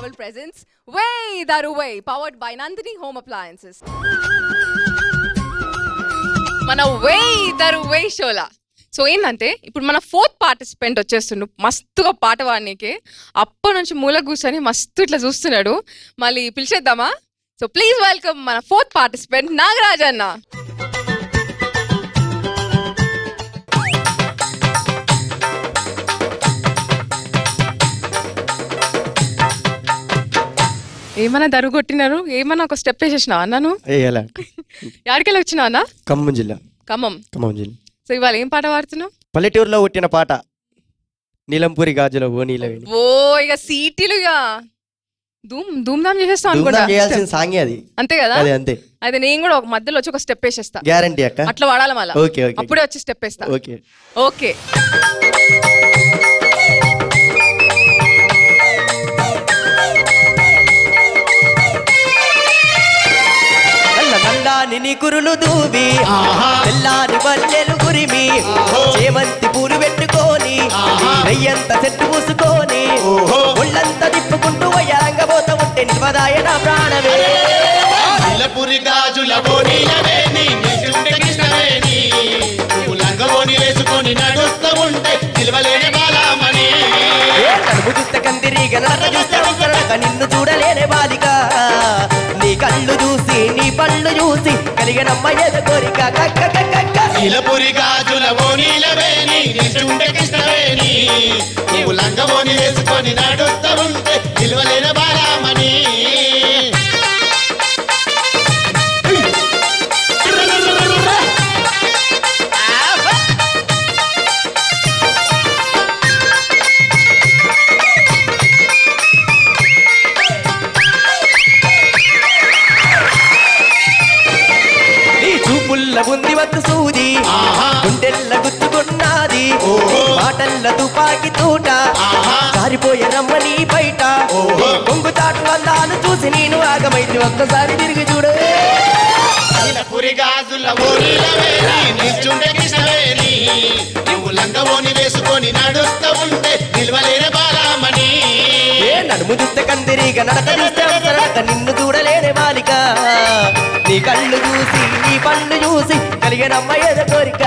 Travel presents Way Daru Way, powered by Nandini Home Appliances. మన వే దరు వే shola so ఏంటంటే ఇప్పుడు మన 4th పార్టిసిపెంట్ వచ్చేస్తుండు మస్తుగా పాట పాడనీకి అప్పటి నుంచి మూల కూర్చొని మస్తు ఇట్లా చూస్తున్నాడు మళ్ళీ పిలిచేద్దామా సో ప్లీజ్ వెల్కమ్ మన 4th పార్టిసిపెంట్ నాగరాజ్ అన్న ఏమన్నా దరు కొట్టినారు ఏమన్నా ఒక స్టెప్ వేసేసినావా అన్నాను ఎక్కడికెళ్ళి వచ్చినావు అన్న ఖమ్మం జిల్లా ఖమ్మం జిల్లా సో ఇవాళ ఏం పాట పాడుతున్నావు పల్లెటూరులో పుట్టిన పాట నీలంపూరి గాజుల ఓ నీలవేణి ఓ ఇక సీటీలు ఇక ధూమ్ధామ్ చేసేస్తాం అనుకుంటా చేయాల్సిన సాంగ్ అది అంతే కదా అంతే అయితే నేను కూడా ఒక మధ్యలో వచ్చి ఒక స్టెప్ వేసేస్తా గ్యారంటీ అక్క అట్లా వాడాలి మళ్ళీ ఓకే ఓకే అప్పుడే వచ్చి స్టెప్ వేస్తా ఓకే ఓకే నల్లాని కురులు దూవి తెల్లాని బల్లెలు గురిమి చేమంతి పూలు పెట్టుకొని రెయ్యంత చెట్టు పూసుకొని ఒళ్ళంతా తిప్పుకుంటూ వయ్యారంగబోత ఉంటే నివదాయన ప్రాణమే నీలపురి గాజుల బోనీలవేని నిజుండకిష్టవేని నువ్వు లంగబోని వేసుకొని నడుస్తూ ఉంటే నిలవలేని బాలామణి కడుపు చూస్తే కందిరిగ నట చూస్తే అవసరక నిన్ను చూడలేని బాలిక నీ కళ్ళు చూసి నీ పళ్ళు చూసి కలిగినమ్మ ఏదో కోరిక నీలపురి గాజుల బోనీలవేని నిజుండకిష్టవేని నువ్వు లంగబోని వేసుకొని నడుస్తూ ఉంటే నిలవలేని బాలామణి ఉంది వత్తు సూది గుండెల్ల గుచ్చుకున్నది మాటల్ల తుపాకి తూట కారిపోయే రమ్మని బయట కొంగు చాటు అందాలు చూసి నేను ఆగమైంది ఒక్కసారి తిరిగి చూడు నీలపురి గాజుల బోనీలవేని నిజుండకిష్టవేని నువ్వు లంగబోని వేసుకొని నడుస్తూ ఉంటే నిలవలేని బాలామణి నడుము చూస్తే కందిరిగ నడక చూస్తే అవసరక నిన్ను చూడలేని బాలిక నీ కళ్ళు చూసి నీ పళ్ళు చూసి కలిగినమ్మ ఏదో కోరిక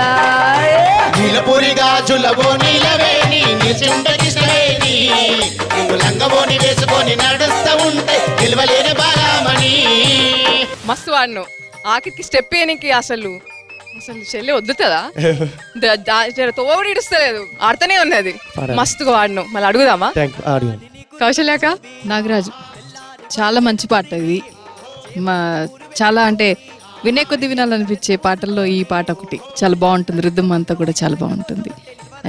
నీలపురి గాజుల బోనీలవేని నిజుండకిష్టవేని నువ్వు లంగబోని వేసుకొని నడుస్తూ ఉంటే నిలవలేని బాలామణి మస్తు వాడిను ఆఖరికి స్టెప్ వేయనికి అసలు చెల్లి వద్దుతుందా తోడు ఇడుస్తలేదు ఆడుతూనే ఉన్నది మస్తుగా వాడిను మళ్ళీ అడుగుదామా కౌశల్యాక నాగరాజు చాలా మంచి పాట ఇది చాలా అంటే వినే కొద్ది వినాలనిపించే పాటల్లో ఈ పాట ఒకటి చాలా బాగుంటుంది రిథమ్ అంతా కూడా చాలా బాగుంటుంది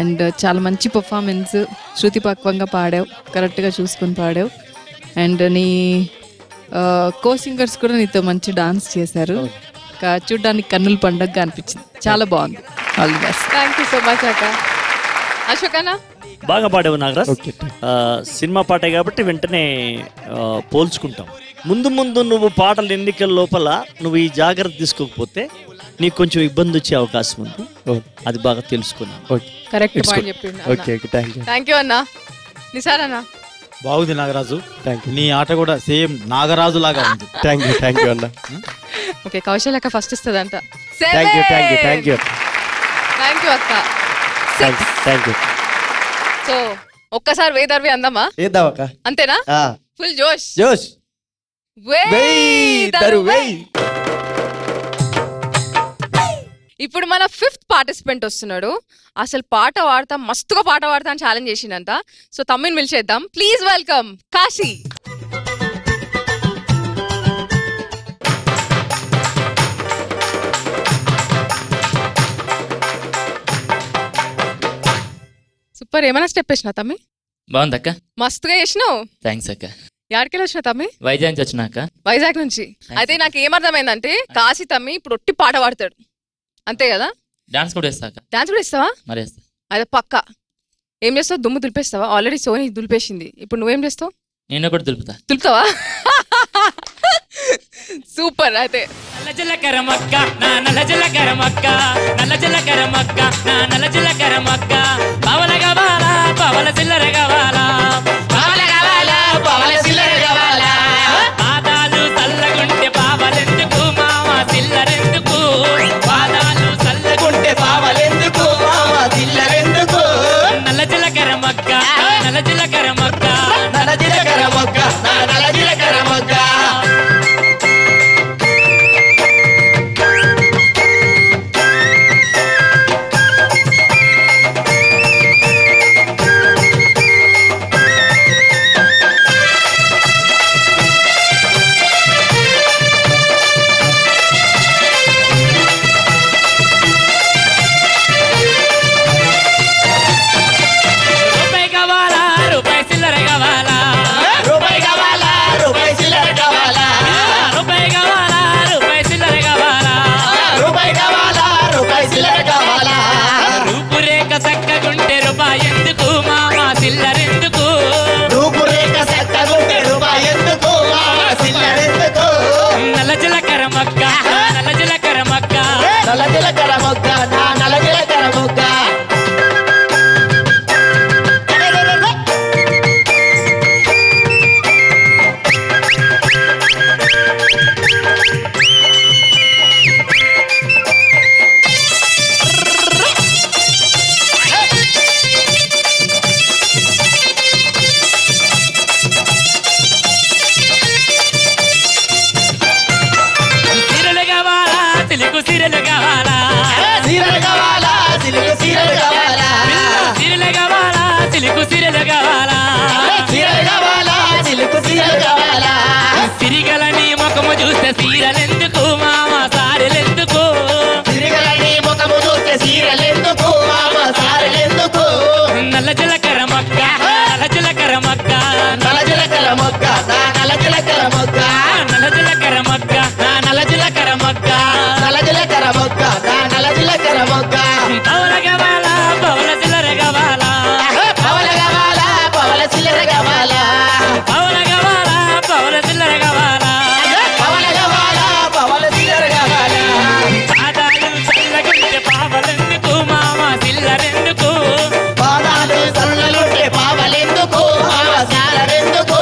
అండ్ చాలా మంచి పర్ఫార్మెన్స్ శృతి పక్వంగా పాడావు కరెక్ట్గా చూసుకొని పాడావు అండ్ నీ కో సింగర్స్ కూడా నీతో మంచి డాన్స్ చేశారు చూడ్డానికి కన్నుల పండుగగా అనిపించింది చాలా బాగుంది all the best thank you so much అక్క అశోక్ అన్న బాగా పాడావు నాగరాజ్ సినిమా పాటే కాబట్టి వెంటనే పోల్చుకుంటాం ముందు ముందు నువ్వు పాటల ఎన్నికల లోపల నువ్వు ఈ జాగ్రత్త తీసుకోకపోతే నీకు కొంచెం ఇబ్బంది వచ్చే అవకాశం ఉంది అది బాగా తెలుసుకున్నాను కరెక్ట్ పాయింట్ చెప్పిండు థ్యాంక్ యూ అన్న నిసార్ అన్న బాగుంది నాగరాజు నీ ఆట కూడా సేమ్ నాగరాజు లాగా ఉంది థ్యాంక్ యూ అన్న ఓకే కౌశల్యక ఫస్ట్ ఇస్తుందంట థ్యాంక్ యూ అక్క థ్యాంక్ యూ సో ఒక్కసారి వేదర్వి అందామా ఏద్దామక్క అంతేనా ఫుల్ జోష్ ఇప్పుడు మన 5th పార్టిసిపెంట్ వస్తున్నాడు అసలు పాట పాడతా మస్తుగా పాట పాడతా అని ఛాలెంజ్ చేసిందంట సో తమ్మిని పిలిచేద్దాం ప్లీజ్ వెల్కమ్ కాశీ సూపర్ ఏమైనా స్టెప్ వేసినా తమ్మి బాగుందక్క మస్తుగా వేసినావు థ్యాంక్స్ అక్క ఎక్కడికి వచ్చిన తమ్మి వైజాగ్ నుంచి వచ్చినాక వైజాగ్ నుంచి అయితే నాకు ఏమర్థమైందంటే కాశీ తమ్మి ఇప్పుడు ఒట్టి పాట పాడతాడు అంతే కదా డాన్స్ కూడా వేస్తా డాన్స్ కూడా ఇస్తావా మరి వేస్తా అదే పక్క ఏం చేస్తావు దుమ్ము దులిపేస్తావా ఆల్రెడీ సోని దులిపేసింది ఇప్పుడు నువ్వేం చేస్తావు నేను కూడా దులుపుతావా సూపర్ అయితే నల్ల జలకర మక్క నా నల్ల జలకర మక్క నల్ల జలకర మక్క నా నల్ల జలకర మక్క పవల గవాల పవల సిల్లర గవాల పవల గవాల పవల సిల్లర నల్ల జీలకర్ర మొక్క నల్ల జీలకర్ర మొగ్గ నా నల్ల జీలకర్ర మొగ్గ రూపాయి కావాలా రూపాయి చిల్లర కావాలా రూపాయి కావాలా రూపాయి చిల్లర కావాలా రూపాయి కావాలా రూపాయి చిల్లర కావాలా రూపాయి కావాలా రూపాయి చిల్లర కావాలా రూపురేఖ చక్కగుంటే రూపాయి ఎందుకు మామ చిల్లరెందుకు రూపురేఖ చక్కగుంటే రూపాయి ఎందుకు చిల్లరెందుకు నల్ల జీలకర్ర మొక్క నల్ల జీలకర్ర మొక్క నల్ల జీలకర్ర మొగ్గ నా నల్ల జీలకర్ర మొగ్గ సీరలు కావాలా సిలుకు సీరలు కావాలా సీరలు కావాలా సిలుకు సీరలు కావాలా సీరలు కావాలా సిలుకు సీరలు కావాలా సీరలు కావాలా సిలుకు సీరలు కావాలా సిరిగలని ముఖము చూస్తే సీరలెందుకు మామ సారెలెందుకు తిరగలని ముఖము చూస్తే సీరలెందుకు మామ సారలెందుకు నల్ల జీలకర్ర మొక్క నల్ల జీలకర్ర మొక్క నల్ల జీలకర్ర మొగ్గ నా నల్ల జీలకర్ర మొగ్గ నల్ల జీలకర్ర మొక్క నల్ల జీలకర్ర మొక్క నల్ల జీలకర్ర మొగ్గ నా నల్ల జీలకర్ర మొగ్గ పవల కావాలా పవల చిల్లర కావాలా పవల కావాలా పవల చిల్లర కావాలా పవల కావాలా పవల చిల్లర కావాలా పవల కావాలా పవల చిల్లర కావాలా పాదాలు చల్లగుంటే పావలెందుకు మామ చిల్లరెందుకు పాదాలు సన్నలుంటే పావలెందుకు మామ సారలెందుకు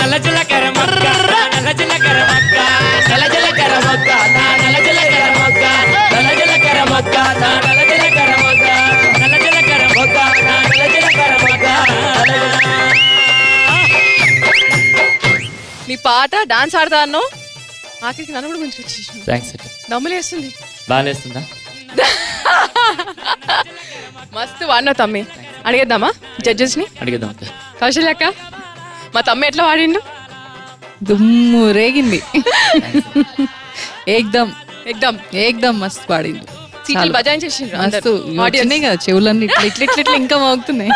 నల్ల జీలకర్ర మొక్క నల్ల జీలకర్ర మొక్క నల్ల జీలకర్ర మొగ్గ నా నల్ల జీలకర్ర మొగ్గ నల్ల జీలకర్ర మొగ్గ నా నల్ల జీలకర్ర మొగ్గ నల్ల జీలకర్ర మొగ్గ నా నల్ల జీలకర్ర మొగ్గ నీ పాట డాన్స్ ఆడతా అన్నావు ఆఖరికి నన్ను కూడా గురించి వచ్చేసి థ్యాంక్స్ అక్క నమ్ములేస్తుంది బాగా లేస్తుందా మస్తు వాడినావు తమ్మి అడిగేద్దామా జడ్జెస్ ని అడిగేద్దాం అక్క కౌశల్య అక్క మా తమ్మి ఎట్లా వాడిండు దుమ్ము రేగింది ఏక్దమ్ ఎగ్దాం ఏక్దమ్ మస్తు పాడింది సీట్లు చాలా. బజాయించేసిండ్రు మస్తు అందరూ. వచ్చినాయి కదా చెవులన్నీ ఇట్లా ఇట్లా ఇట్లా ఇట్లా ఇంకా మోగుతున్నాయి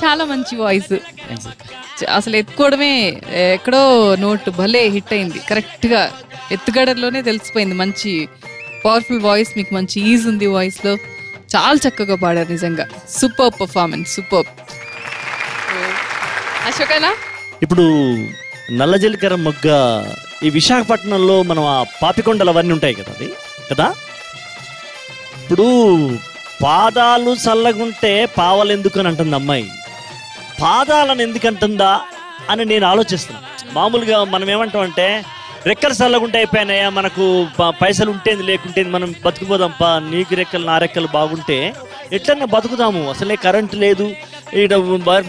చాలా మంచి వాయిస్ థ్యాంక్స్ అక్క అసలు ఎత్తుకోవడమే ఎక్కడో నోట్ భలే హిట్ అయింది కరెక్ట్ గా ఎత్తుగడలోనే తెలిసిపోయింది మంచి పవర్ఫుల్ వాయిస్ మీకు మంచి ఈజ్ ఉంది వాయిస్ లో చాలా చక్కగా పాడారు నిజంగా సూపర్ పర్ఫార్మెన్స్ సూపర్ అశోకనా ఇప్పుడు నల్ల జీలకర్ర మొగ్గ ఈ విశాఖపట్నంలో మనం ఆ పాపికొండలు అవన్నీ ఉంటాయి కదా అది కదా ఇప్పుడు పాదాలు చల్లగుంటే పావలెందుకు అని అంటుంది అమ్మాయి పాదాలను ఎందుకు అంటుందా అని నేను ఆలోచిస్తున్నాను మామూలుగా మనం ఏమంటామంటే రెక్కలు చల్లగుంటే అయిపోయినాయా మనకు పైసలు ఉంటేంది లేకుంటేంది మనం బతుకుపోదాంపా నీకు రెక్కలు నా రెక్కలు బాగుంటే ఎట్లన్నా బతుకుదాము అసలే కరెంటు లేదు ఈడ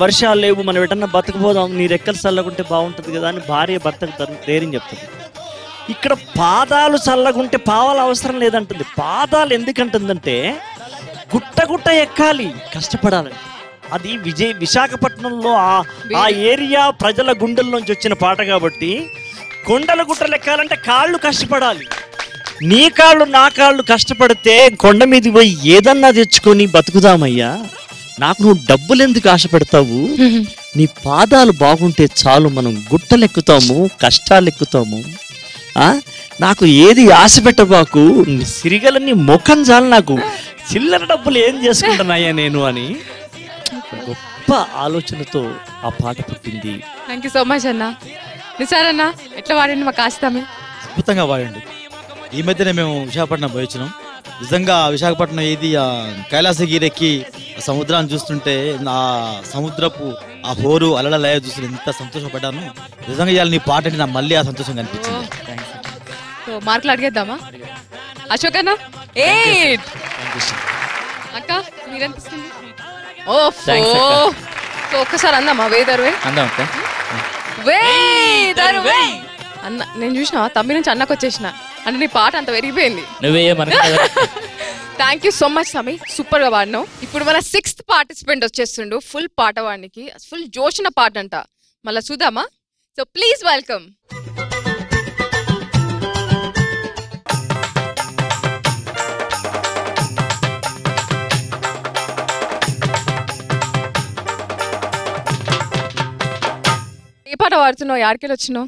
వర్షాలు లేవు మనం ఎటన్నా బతుకుపోదాం నీ రెక్కలు చల్లగుంటే బాగుంటుంది కదా అని భార్య భర్తకు ధైర్యం చెప్తుంది ఇక్కడ పాదాలు చల్లగుంటే పావాల అవసరం లేదంటుంది పాదాలు ఎందుకంటుందంటే గుట్ట గుట్ట ఎక్కాలి కష్టపడాలంటే అది విశాఖపట్నంలో ఆ ఏరియా ప్రజల గుండెల్లోంచి వచ్చిన పాట కాబట్టి కొండల గుట్టలు ఎక్కాలంటే కాళ్ళు కష్టపడాలి నీ కాళ్ళు నా కాళ్ళు కష్టపడితే కొండ మీద పోయి ఏదన్నా తెచ్చుకొని బతుకుదామయ్యా నాకు నువ్వు డబ్బులు ఎందుకు ఆశపడతావు నీ పాదాలు బాగుంటే చాలు మనం గుట్టలు ఎక్కుతాము కష్టాలు ఎక్కుతాము నాకు ఏది ఆశ పెట్టబాకు సిరిగల నీ ముఖం చాలు నాకు చిల్లర డబ్బులు ఏం చేసుకుంటున్నాయా నేను అని గొప్ప ఆలోచనతో ఆ పాట పుట్టింది. థ్యాంక్ యూ సో మచ్ అన్న. నిసార్ అన్న ఎట్లా వాడండి మాకు ఆశతమే అద్భుతంగా వాడండి. ఈ మధ్యనే మేము విశాఖపట్నం పోయి వచ్చినాం. నిజంగా విశాఖపట్నం ఏది కైలాసగిరి ఎక్కి సముద్రాన్ని చూస్తుంటే నా సముద్రపు ఆ హోరు అలల లయ చూస్తుంటే ఎంత సంతోషపడ్డాను. నిజంగా ఇవాళ నీ పాట నా మళ్ళీ ఆ సంతోషం కనిపించింది. సో మార్కులు అడిగేద్దామా? అశోక్ అన్న 8. అక్క మీరెంత ఇస్తుంది? Thanks, ఓ అక్క. సో ఒక్కసారి అందామా వేదర్వే అందాం అక్క. వేదర్వే అన్న నేను చూసిన తమ్మి నుంచి అన్నకు వచ్చేసిన అంటే నీ పాట అంత పెరిగిపోయింది. నువ్వే మనకు థ్యాంక్ యూ సో మచ్ తమ్మి, సూపర్ గా పాడినావు. ఇప్పుడు మన 6th పార్టిసిపెంట్ వచ్చేస్తుండు, ఫుల్ పాట వాడికి ఫుల్ జోషిన పాట అంట. మళ్ళా చూద్దామా? So please welcome. ఏ పాట పాడుతున్నావు? యాడికెళ్ళి వచ్చినావు?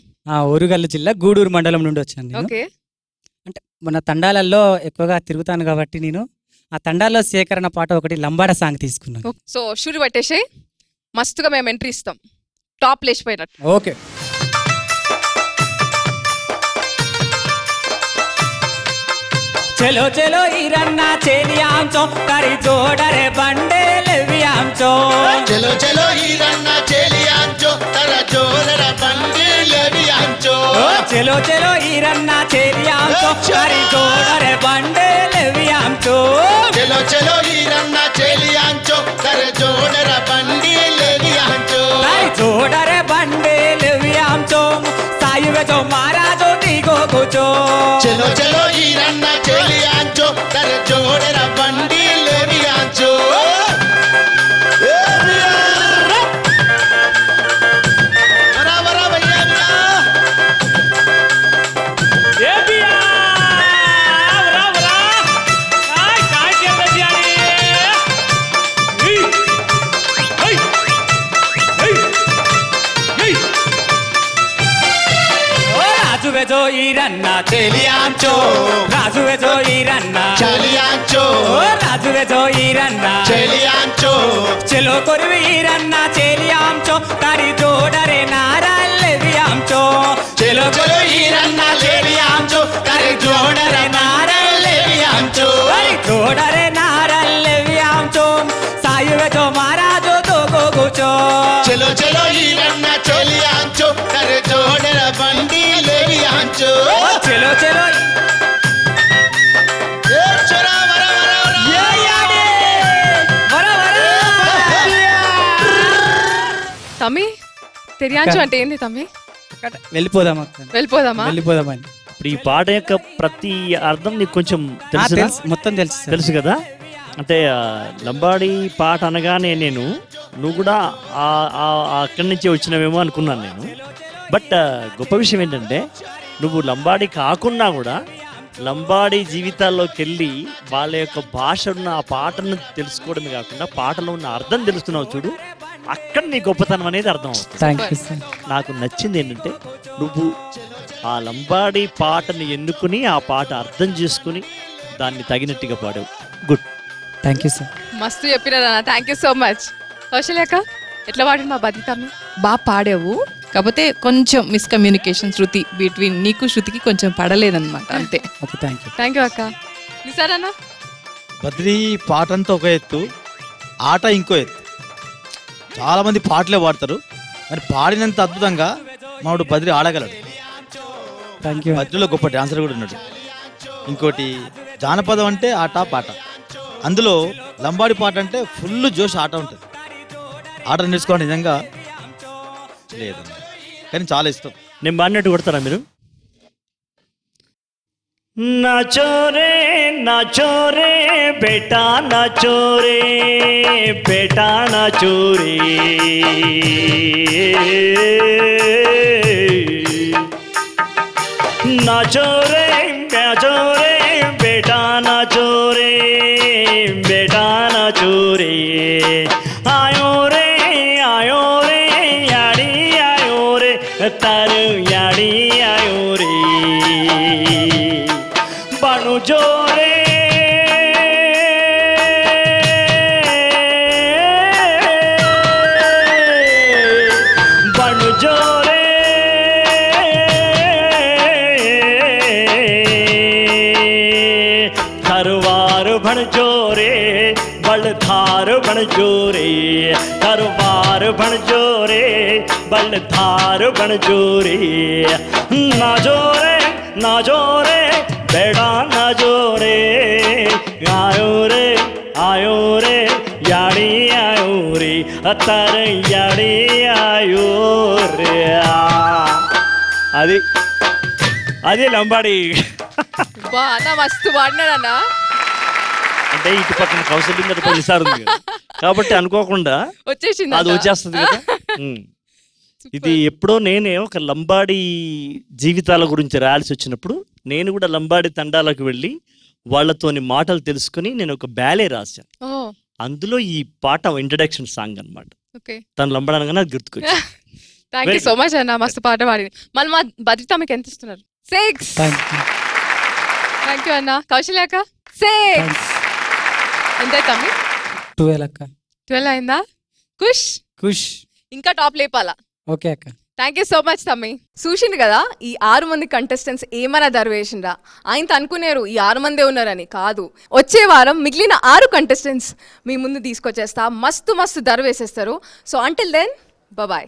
ఓరుగల్లు జిల్లా గూడూరు మండలం నుండి వచ్చాను నేను. ఓకే. అంటే మన తండాలలో ఎక్కువగా తిరుగుతాను కాబట్టి నేను ఆ తండాల్లో సేకరణ పాట ఒకటి లంబాడ సాంగ్ తీసుకున్నాను. సో షూరు పట్టేసి మస్తుగా మేము ఎంట్రీ ఇస్తాం, టాప్ లేచిపోయినట్టు. ఓకే. चलो चलो इरन्ना चेलियांचो करी जोडरे बंडे लेवियांचो चलो चलो इरन्ना चेलियांचो तर जोडर बंडे लेवियांचो चलो चलो इरन्ना चेलियांचो करी जोडरे बंडे लेवियांचो चलो चलो इरन्ना चेलियांचो तर जोडर बंडे लेवियांचो करी जोडरे बंडे लेवियांचो सायुवे जो महाराजो दिगो गुचो चलो चलो इरन्ना चेलियांचो तर जोडर बंडे लेवियांचो जो इरन्ना चेलियांचो राजुवे जो इरन्ना चेलियांचो राजुवे जो इरन्ना चेलियांचो चलो कोरवी इरन्ना चेलियांचो तारी जोडरे नाराले वियांचो चलो चलो इरन्ना चेलियांचो तारी जोडरे नाराले वियांचो तारी जोडरे नाराले वियांचो सायुवे जो महाराजो दोगो गुचो चलो चलो इरन्ना चेलियांचो तारी जोडरे बंडी लेवियांचो चलो चलो తమ్మి తెరియాంచు అంటే ఏంది తమ్మి? వెళ్ళిపోదామా వెళ్ళిపోదామా? వెళ్ళిపోదామని. ఇప్పుడు ఈ పాట యొక్క ప్రతి అర్థం నీకు కొంచెం తెలుసు, మొత్తం తెలుసు కదా. అంటే లంబాడి పాట అనగానే నువ్వు కూడా అక్కడి నుంచే వచ్చినవేమో అనుకున్నాను నేను. బట్ గొప్ప విషయం ఏంటంటే నువ్వు లంబాడి కాకుండా కూడా లంబాడి జీవితాల్లోకి వెళ్ళి వాళ్ళ యొక్క భాష ఉన్న ఆ పాటను తెలుసుకోవడమే కాకుండా పాటలో ఉన్న అర్థం తెలుస్తున్నావు చూడు, అక్కడ నీ గొప్పతనం అనేది అర్థం అవుతుంది. నాకు నచ్చింది ఏంటంటే నువ్వు ఆ లంబాడి పాటను ఎన్నుకుని ఆ పాట అర్థం చేసుకుని దాన్ని తగినట్టుగా పాడావు. Good, thank you sir. మస్తు చెప్పినారా, థ్యాంక్ యూ సో మచ్. కౌశల్యక్క ఎట్లా పాడింది మా బది తమ్మి? బాగా పాడావు, కాకపోతే కొంచెం మిస్కమ్యూనికేషన్ శృతి బిట్వీన్ నీకు శృతికి కొంచెం పడలేదన్నమాట, అంతే. Okay, thank you. Thank you అక్క. నిసారన్నా? బద్రి పాట అంతా ఒక ఎత్తు, ఆట ఇంకో ఎత్తు. చాలా మంది పాటలే పాడతారు, మరి పాడినంత అద్భుతంగా మావాడు బద్రి ఆడగలడు. Thank you. బద్రిలో గొప్ప డాన్సర్ కూడా ఉన్నాడు. ఇంకోటి జానపదం అంటే ఆట పాట, అందులో లంబాడి పాట అంటే ఫుల్ జోష్ ఆట ఉంటుంది. ఆట నేర్చుకోవడం నిజంగా లేదు కానీ చాలా ఇష్టం. నేను బాడినట్టు కొడతారా మీరు? నాచోరే నాచోరే బేటా నాచోరే బేటా నాచోరే నాచోరే నాచోరే బేటా నాచోరే బేటా నాచోరే आयो रे याड़ी आयो रे तारू याड़ी आयो रे बाणु जोरे बाणु जोरे थारवार भण जोरे बलधार बण जोरे तरवार बण जोरे बलधार बण जोरे ना जोरे बेड़ा ना जोरे आयो रे याड़ी आयो रे तारयाड़े आयो रे అది లంబాడి. బా అన్న మస్తు పాడినాడన్నా. అంటే ఇటు పక్కన కౌశల్యం మీద కొన్నిసార్లు ఉంది కాబట్టి అనుకోకుండా వచ్చేసింది, అది వచ్చేస్తుంది కదా. ఇది ఎప్పుడో నేనే ఒక లంబాడి జీవితాల గురించి రాయాల్సి వచ్చినప్పుడు నేను కూడా లంబాడి తండాలకు వెళ్ళి వాళ్ళతోని మాటలు తెలుసుకుని నేను ఒక బ్యాలే రాశాను. అందులో ఈ పాట ఇంట్రడక్షన్ సాంగ్ అనమాట. తను లంబాడనగా నాకు గుర్తుకొచ్చి. థ్యాంక్ యూ సో మచ్ అన్న, మస్తు పాట పాడింది. మళ్ళీ మా భద్రత మీకు ఎంత ఇస్తున్నారు? 6. థ్యాంక్ యూ అన్న. కౌశల్యాక 6. ఎంత తమ్మి? 12 అక్క. 12 అయిందా? ఖుష్ ఇంకా టాప్ లేపాలా? ఓకే అక్క. థ్యాంక్ యూ సో మచ్ తమ్మి. చూసిండు కదా ఈ 6 మంది కంటెస్టెంట్స్ ఏమైనా దర్వేసిండ్రా? ఆయనతో అనుకునేరు ఈ 6 మందే ఉన్నారని. కాదు, వచ్చే వారం మిగిలిన 6 కంటెస్టెంట్స్ మీ ముందు తీసుకొచ్చేస్తా. మస్తు మస్తు దర్వేసేస్తారు. So until then bye.